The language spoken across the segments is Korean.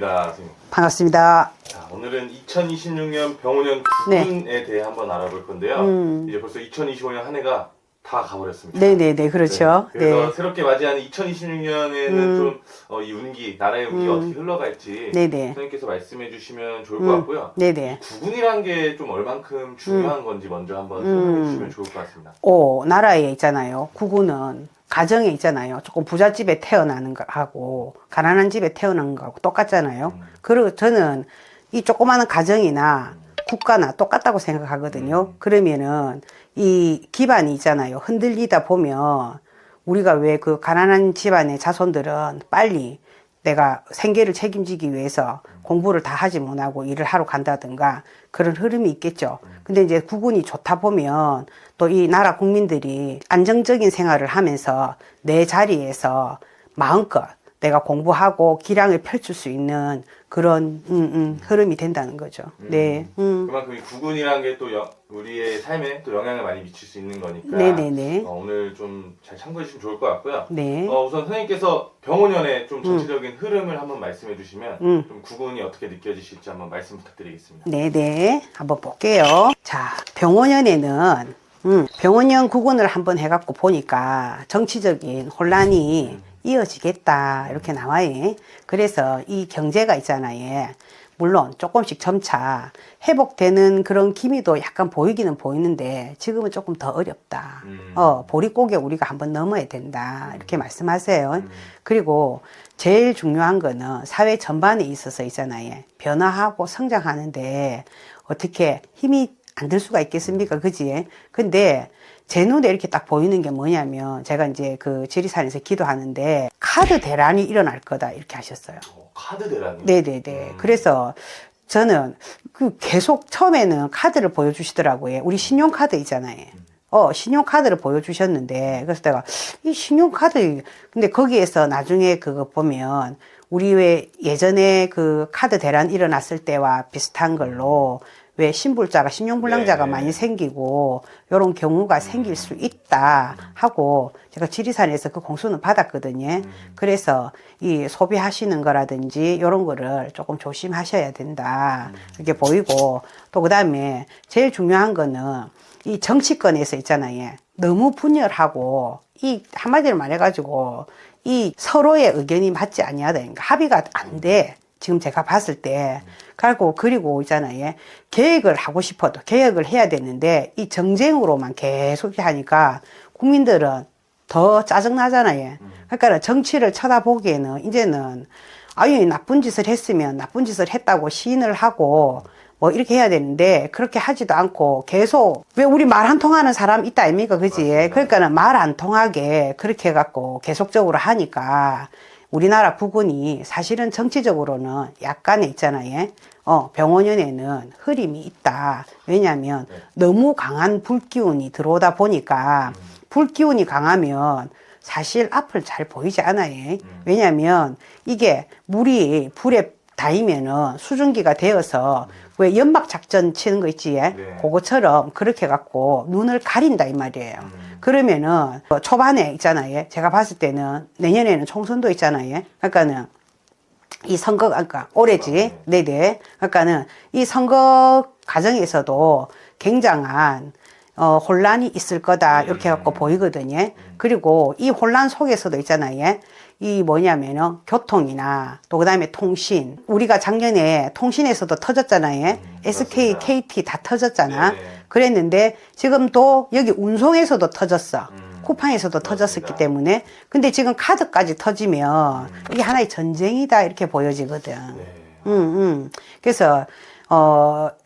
반갑습니다, 선생님. 반갑습니다. 자, 오늘은 2026년 병원년 구군에 대해 한번 알아볼 건데요. 이제 벌써 2025년 한 해가 다 가버렸습니다. 네네네, 그렇죠. 네. 그래서 네. 새롭게 맞이하는 2026년에는 좀 이 운기, 나라의 운기가 어떻게 흘러갈지 네네. 선생님께서 말씀해 주시면 좋을 것 같고요. 네네. 구군이란 게 좀 얼만큼 중요한 건지 먼저 한번 설명해 주시면 좋을 것 같습니다. 나라에 있잖아요. 구구는 가정에 있잖아요. 조금 부잣집에 태어나는 거하고 가난한 집에 태어난 거하고 똑같잖아요. 그리고 저는 이 조그마한 가정이나 국가나 똑같다고 생각하거든요. 그러면은 이 기반이 있잖아요. 흔들리다 보면 우리가 왜 그 가난한 집안의 자손들은 빨리 내가 생계를 책임지기 위해서 공부를 다 하지 못하고 일을 하러 간다든가 그런 흐름이 있겠죠. 근데 이제 구군이 좋다 보면 또 이 나라 국민들이 안정적인 생활을 하면서 내 자리에서 마음껏 내가 공부하고 기량을 펼칠 수 있는 그런 흐름이 된다는 거죠. 네. 그만큼 이 구군이란 게 또 우리의 삶에 또 영향을 많이 미칠 수 있는 거니까 네네네. 오늘 좀 잘 참고해 주시면 좋을 것 같고요. 네. 우선 선생님께서 병원년의 좀 전체적인 흐름을 한번 말씀해 주시면 좀 구군이 어떻게 느껴지실지 한번 말씀 부탁드리겠습니다. 네네. 한번 볼게요. 자, 병원연에는 병원연 구군을 한번 해갖고 보니까 정치적인 혼란이 이어지겠다 이렇게 나와요. 그래서 이 경제가 있잖아요. 물론 조금씩 점차 회복되는 그런 기미도 약간 보이기는 보이는데 지금은 조금 더 어렵다. 보릿고개 우리가 한번 넘어야 된다. 이렇게 말씀하세요. 그리고 제일 중요한 거는 사회 전반에 있어서 있잖아요. 변화하고 성장하는데 어떻게 힘이 안 들 수가 있겠습니까? 그지? 근데 제 눈에 이렇게 딱 보이는 게 뭐냐면 제가 이제 그 지리산에서 기도하는데 카드 대란이 일어날 거다 이렇게 하셨어요. 카드 대란이? 네네네. 그래서 저는 그 계속 처음에는 카드를 보여주시더라고요. 우리 신용카드 있잖아요. 신용카드를 보여주셨는데 그래서 내가 이 신용카드 근데 거기에서 나중에 그거 보면 우리 왜 예전에 그 카드 대란 일어났을 때와 비슷한 걸로 왜 신불자가 신용불량자가 많이 생기고 이런 경우가 생길 수 있다 하고 제가 지리산에서 그 공수는 받았거든요. 그래서 이 소비하시는 거라든지 이런 거를 조금 조심하셔야 된다 이렇게 보이고 또 그다음에 제일 중요한 거는 이 정치권에서 있잖아요. 너무 분열하고 이 한마디로 말해가지고 이 서로의 의견이 맞지 아니하다. 그러니까 합의가 안 돼. 지금 제가 봤을 때. 그리고 있잖아요. 계획을 하고 싶어도 계획을 해야 되는데 이 정쟁으로만 계속 하니까 국민들은 더 짜증나잖아요. 그러니까 정치를 쳐다보기에는 이제는 아유, 나쁜 짓을 했으면 나쁜 짓을 했다고 시인을 하고 뭐 이렇게 해야 되는데 그렇게 하지도 않고 계속 왜 우리 말 안 통하는 사람 있다 아닙니까? 그지? 그러니까는 말 안 통하게 그렇게 해갖고 계속적으로 하니까 우리나라 국군이 사실은 정치적으로는 약간의 있잖아요. 병원연에는 흐림이 있다. 왜냐하면 너무 강한 불기운이 들어오다 보니까 불기운이 강하면 사실 앞을 잘 보이지 않아요. 왜냐하면 이게 물이 불에 닿으면은 수증기가 되어서 왜 연막 작전 치는 거 있지? 그거처럼 그렇게 갖고 눈을 가린다 이 말이에요. 그러면은 초반에 있잖아요. 제가 봤을 때는 내년에는 총선도 있잖아요. 그러니까는 이 선거 그러니까 올해지. 네네. 그러니까는 이 선거 과정에서도 굉장한 혼란이 있을 거다 이렇게 갖고 보이거든요. 그리고 이 혼란 속에서도 있잖아요. 이 뭐냐면은 교통이나 또 그다음에 통신. 우리가 작년에 통신에서도 터졌잖아요. SK, KT 다 터졌잖아. 그랬는데 지금 또 여기 운송에서도 터졌어. 쿠팡에서도 터졌었기 때문에. 근데 지금 카드까지 터지면 이게 하나의 전쟁이다 이렇게 보여지거든. 그래서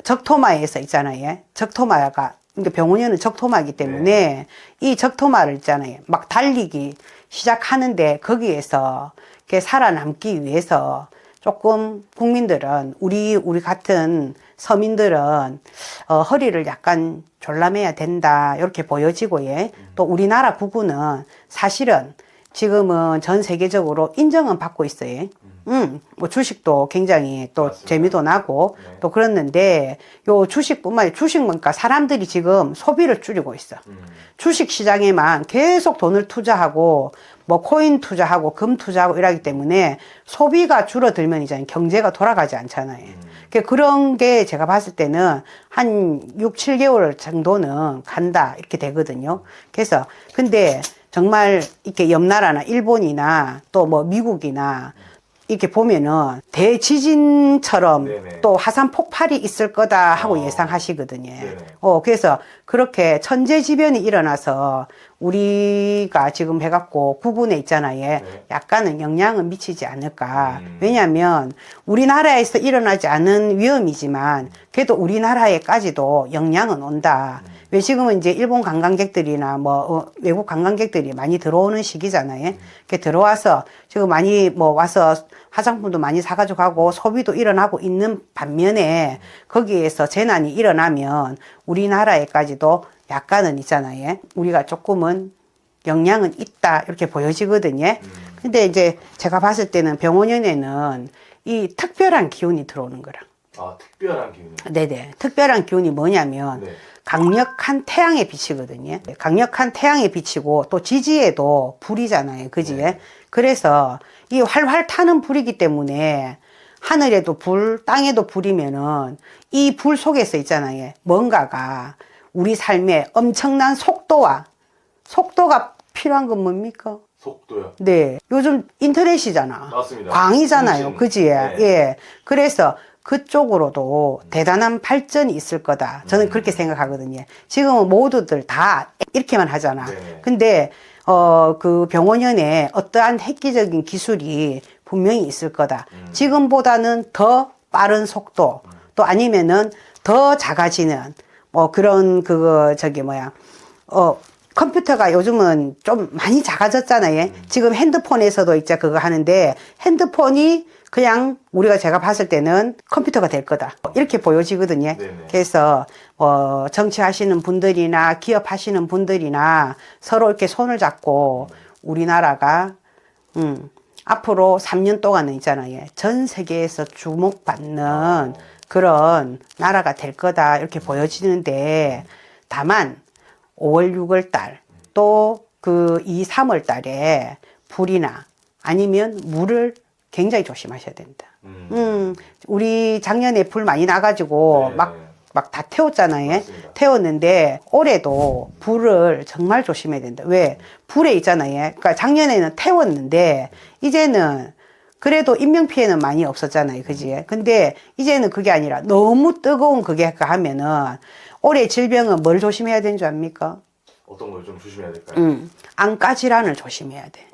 적토마에서 있잖아요. 적토마가 그러니까 병원연은 적토마이기 때문에 이 적토마를 있잖아요. 막 달리기 시작하는데 거기에서 이렇게 살아남기 위해서 조금 국민들은 우리 같은 서민들은 허리를 약간 졸라매야 된다 이렇게 보여지고 또 우리나라 국군은 사실은 지금은 전 세계적으로 인정은 받고 있어요. 뭐 주식도 굉장히 또 맞습니다. 재미도 나고 네. 또 그랬는데 요 주식뿐만 아니라 주식 보니까 사람들이 지금 소비를 줄이고 있어. 주식 시장에만 계속 돈을 투자하고 뭐 코인 투자하고 금 투자하고 이러기 때문에 소비가 줄어들면 이제 경제가 돌아가지 않잖아요. 그런 게 제가 봤을 때는 한 6, 7개월 정도는 간다 이렇게 되거든요. 그래서 근데 정말 이렇게 옆 나라나 일본이나 또 뭐 미국이나 이렇게 보면은 대지진처럼 네네. 또 화산 폭발이 있을 거다 하고 예상하시거든요. 그래서 그렇게 천재지변이 일어나서 우리가 지금 해갖고 구군에 있잖아요. 네. 약간은 영향은 미치지 않을까. 왜냐하면 우리나라에서 일어나지 않은 위험이지만 그래도 우리나라에까지도 영향은 온다. 왜 지금은 이제 일본 관광객들이나 뭐 외국 관광객들이 많이 들어오는 시기잖아요. 이렇게 들어와서 지금 많이 뭐 와서 화장품도 많이 사가지고 가고 소비도 일어나고 있는 반면에 거기에서 재난이 일어나면 우리나라에까지도 약간은 있잖아요. 우리가 조금은 영향은 있다 이렇게 보여지거든요. 근데 이제 제가 봤을 때는 병원연에는 이 특별한 기운이 들어오는 거라. 아, 특별한 기운이요? 네네. 특별한 기운이 뭐냐면 네. 강력한 태양의 빛이거든요. 강력한 태양의 빛이고 또 지지에도 불이잖아요. 그지? 네. 그래서 이 활활 타는 불이기 때문에 하늘에도 불, 땅에도 불이면은 이 불 속에서 있잖아요. 뭔가가 우리 삶에 엄청난 속도가 필요한 건 뭡니까? 속도요? 네. 요즘 인터넷이잖아. 맞습니다. 광이잖아요. 통신. 그지? 네. 예. 그래서 그쪽으로도 대단한 발전이 있을 거다. 저는 그렇게 생각하거든요. 지금은 모두들 다 이렇게만 하잖아. 네. 근데, 그 병원연에 어떠한 획기적인 기술이 분명히 있을 거다. 지금보다는 더 빠른 속도, 또 아니면은 더 작아지는, 뭐 그런, 컴퓨터가 요즘은 좀 많이 작아졌잖아요. 지금 핸드폰에서도 이제 그거 하는데 핸드폰이 그냥 제가 봤을 때는 컴퓨터가 될 거다. 이렇게 보여지거든요. 네네. 그래서 정치하시는 분들이나 기업하시는 분들이나 서로 이렇게 손을 잡고 우리나라가 앞으로 3년 동안은 있잖아요. 전 세계에서 주목받는 그런 나라가 될 거다. 이렇게 보여지는데 다만 5월, 6월 달, 또 그 2, 3월 달에 불이나 아니면 물을 굉장히 조심하셔야 된다. 우리 작년에 불 많이 나가지고 네. 막 다 태웠잖아요. 맞습니다. 태웠는데 올해도 불을 정말 조심해야 된다. 왜? 불에 있잖아요. 그러니까 작년에는 태웠는데 이제는 그래도 인명피해는 많이 없었잖아요. 그지? 근데 이제는 그게 아니라 너무 뜨거운 그게 하면은 올해 질병은 뭘 조심해야 되는 줄 압니까? 어떤 걸 좀 조심해야 될까요? 안과 질환을 조심해야 돼.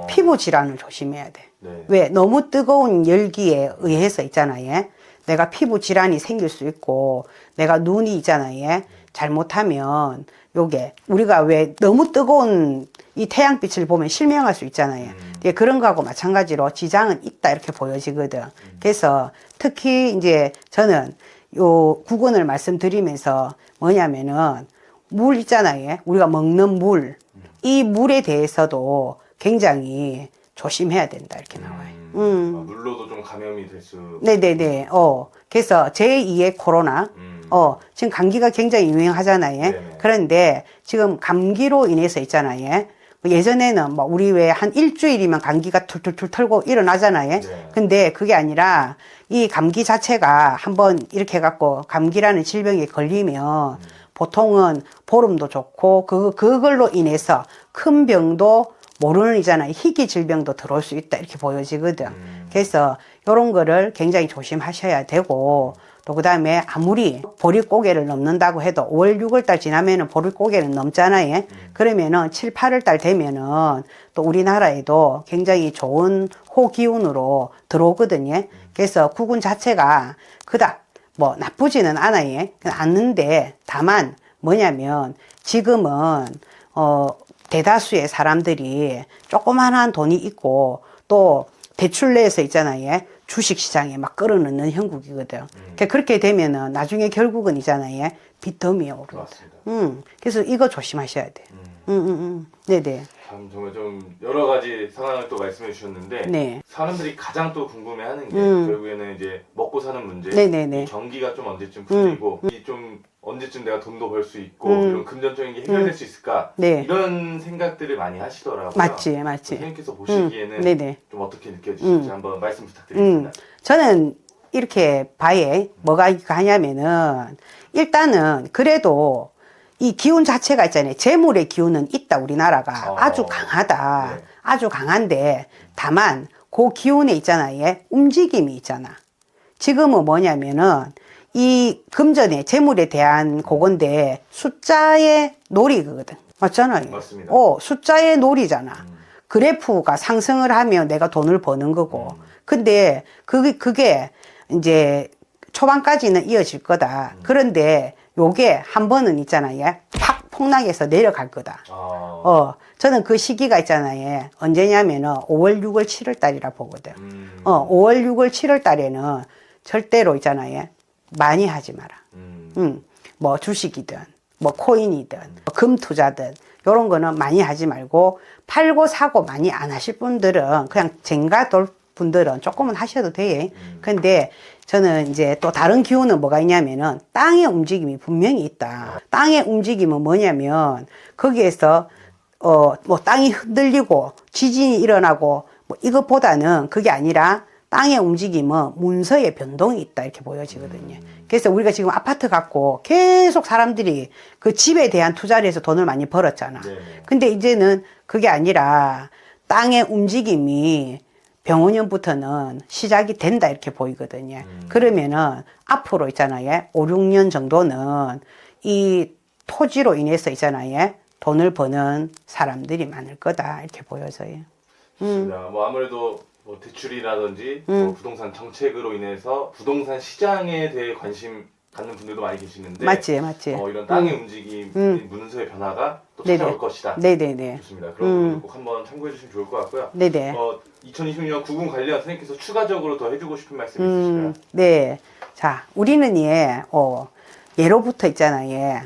피부 질환을 조심해야 돼. 네. 왜? 너무 뜨거운 열기에 의해서 있잖아요. 내가 피부 질환이 생길 수 있고, 내가 눈이 있잖아요. 잘못하면, 요게, 우리가 왜 너무 뜨거운 이 태양빛을 보면 실명할 수 있잖아요. 그런 거하고 마찬가지로 지장은 있다, 이렇게 보여지거든. 그래서 특히 이제 저는 요 구근을 말씀드리면서 뭐냐면은, 물 있잖아요. 우리가 먹는 물. 이 물에 대해서도 굉장히 조심해야 된다. 이렇게 나와요. 물로도 좀 감염이 될 수. 네네네. 그래서 제2의 코로나. 지금 감기가 굉장히 유행하잖아요. 네네. 그런데 지금 감기로 인해서 있잖아요. 예전에는 뭐 우리 왜 한 일주일이면 감기가 툴툴툴 털고 일어나잖아요. 네. 근데 그게 아니라 이 감기 자체가 한번 이렇게 해갖고 감기라는 질병에 걸리면 보통은 보름도 좋고 그걸로 인해서 큰 병도 모르는 이잖아요. 희귀 질병도 들어올 수 있다 이렇게 보여지거든. 그래서 이런 거를 굉장히 조심하셔야 되고 또 그다음에 아무리 보릿고개를 넘는다고 해도 5월 6월 달 지나면은 보릿고개는 넘잖아요. 그러면은 7, 8월 달 되면은 또 우리나라에도 굉장히 좋은 호기운으로 들어오거든요. 그래서 구군 자체가 그닥 뭐 나쁘지는 않는데 다만 뭐냐면 지금은 대다수의 사람들이 조그만한 돈이 있고 또 대출 내에서 있잖아요. 주식시장에 막 끌어넣는 형국이거든. 그렇게 되면은 나중에 결국은 있잖아요. 빚더미에 오르거든. 맞습니다. 그래서 이거 조심하셔야 돼. 네네. 참 정말 좀 여러 가지 상황을 또 말씀해 주셨는데 네. 사람들이 가장 또 궁금해하는 게 결국에는 이제 먹고 사는 문제, 네네네. 이 경기가 좀 언제쯤 풀리고 이 좀 언제쯤 내가 돈도 벌 수 있고 이런 금전적인 게 해결될 수 있을까 네. 이런 생각들을 많이 하시더라고요. 맞지. 선생님께서 보시기에는 네네. 좀 어떻게 느껴지실지 한번 말씀 부탁드리겠습니다. 저는 이렇게 봐에 뭐가 가냐면은 일단은 그래도 이 기운 자체가 있잖아요. 재물의 기운은 있다. 우리나라가 아주 강하다. 네. 아주 강한데 다만 그 기운에 있잖아요. 예? 움직임이 있잖아. 지금은 뭐냐면은 이 금전의 재물에 대한 그건데 숫자의 놀이거든. 맞잖아요. 맞습니다. 숫자의 놀이잖아. 그래프가 상승을 하면 내가 돈을 버는 거고. 근데 그게 이제 초반까지는 이어질 거다. 그런데 요게 한 번은 있잖아요. 팍 폭락해서 내려갈 거다. 저는 그 시기가 있잖아요. 언제냐면은 5월, 6월, 7월 달이라 보거든. 5월, 6월, 7월 달에는 절대로 있잖아요. 많이 하지 마라. 뭐 주식이든, 뭐 코인이든, 뭐 금 투자든, 요런 거는 많이 하지 말고, 팔고 사고 많이 안 하실 분들은 그냥 쟁가 돌 분들은 조금은 하셔도 돼. 근데 저는 이제 또 다른 기운은 뭐가 있냐면은 땅의 움직임이 분명히 있다. 땅의 움직임은 뭐냐면 거기에서 뭐 땅이 흔들리고 지진이 일어나고 뭐 이것보다는 그게 아니라 땅의 움직임은 문서의 변동이 있다 이렇게 보여지거든요. 그래서 우리가 지금 아파트 갖고 계속 사람들이 그 집에 대한 투자를 해서 돈을 많이 벌었잖아. 네네. 근데 이제는 그게 아니라 땅의 움직임이 병원년부터는 시작이 된다 이렇게 보이거든요. 그러면은 앞으로 있잖아요. 5, 6년 정도는 이 토지로 인해서 있잖아요. 돈을 버는 사람들이 많을 거다 이렇게 보여져요. 좋습니다. 뭐 아무래도 뭐 대출이라든지 뭐 부동산 정책으로 인해서 부동산 시장에 대해 관심 갖는 분들도 많이 계시는데 맞지. 이런 땅의 움직임, 문서의 변화가 또 네네. 찾아올 것이다. 네네네. 좋습니다. 그런 부분도 꼭 한번 참고해 주시면 좋을 것 같고요. 네네. 2026년 구군 관련 선생님께서 추가적으로 더 해주고 싶은 말씀 있으실까요? 네. 자, 우리는 예로부터 있잖아요.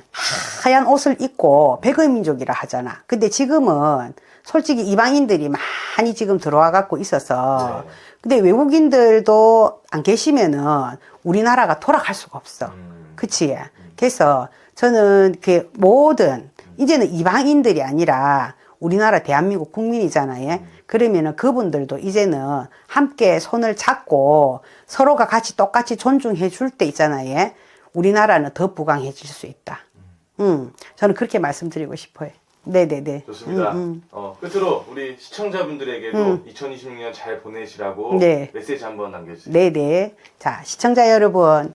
하얀 옷을 입고 백의민족이라 하잖아. 근데 지금은 솔직히 이방인들이 많이 지금 들어와 갖고 있어서 네. 근데 외국인들도 안 계시면은 우리나라가 돌아갈 수가 없어. 그치? 그래서 저는 그 모든 이제는 이방인들이 아니라 우리나라 대한민국 국민이잖아요. 그러면은 그분들도 이제는 함께 손을 잡고 서로가 같이 똑같이 존중해 줄 때 있잖아요. 우리나라는 더 부강해질 수 있다. 저는 그렇게 말씀드리고 싶어요. 네네네. 좋습니다. 끝으로 우리 시청자분들에게도 2026년 잘 보내시라고 네. 메시지 한번 남겨주세요. 네네. 자, 시청자 여러분,